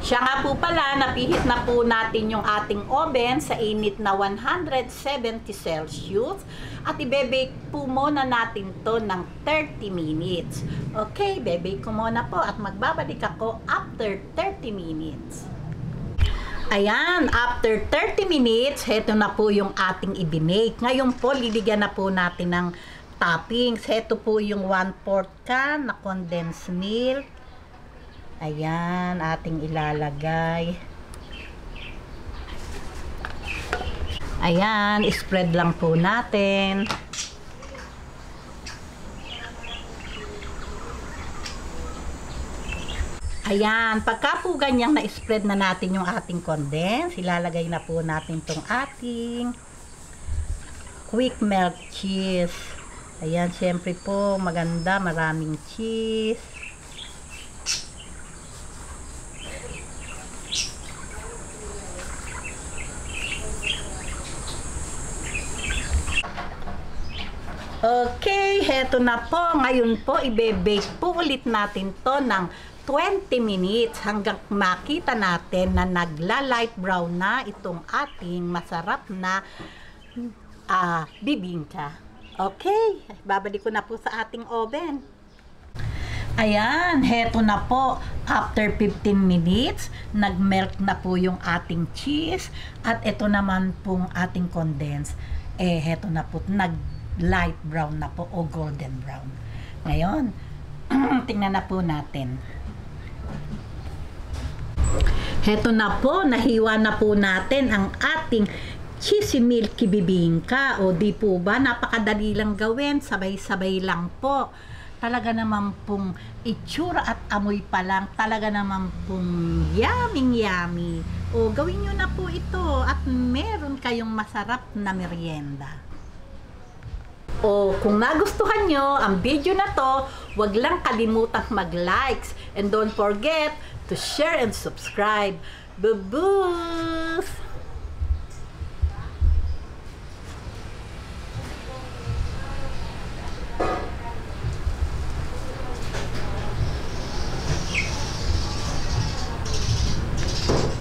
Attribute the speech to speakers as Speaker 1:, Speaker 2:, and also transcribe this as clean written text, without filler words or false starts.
Speaker 1: Siya nga po pala, napihit na po natin yung ating oven sa init na 170 Celsius at ibebake po muna natin to ng 30 minutes. Okay, bebake ko muna po at magbabalik ako after 30 minutes. Ayan, after 30 minutes, heto na po yung ating ibinake. Ngayon po, liligyan na po natin ng toppings. Heto po yung 1/4 can na condensed milk. Ayan, ating ilalagay. Ayan, spread lang po natin. Ayan, pagka po ganyang na-spread na natin yung ating condense, ilalagay na po natin tong ating quick melt cheese. Ayan, syempre po, maganda, maraming cheese. Okay, heto na po. Ngayon po, ibe-bake po ulit natin to ng 20 minutes hanggang makita natin na nagla-light brown na itong ating masarap na bibingka. Okay, babalik ko na po sa ating oven. Ayan, heto na po. After 15 minutes, nag-melt na po yung ating cheese at ito naman pong ating condense. Heto na po, light brown na po o golden brown. Ngayon, tingnan na po natin. Heto na po, nahiwa na po natin ang ating cheesy milky bibingka. O di po ba, napakadali lang gawin, sabay-sabay lang po. Talaga naman pong itsura at amoy pa lang, talaga naman pong yummy. O gawin nyo na po ito at meron kayong masarap na merienda. O kung nagustuhan nyo ang video na to, wag lang kalimutang mag-likes and don't forget to share and subscribe. Boo-boos!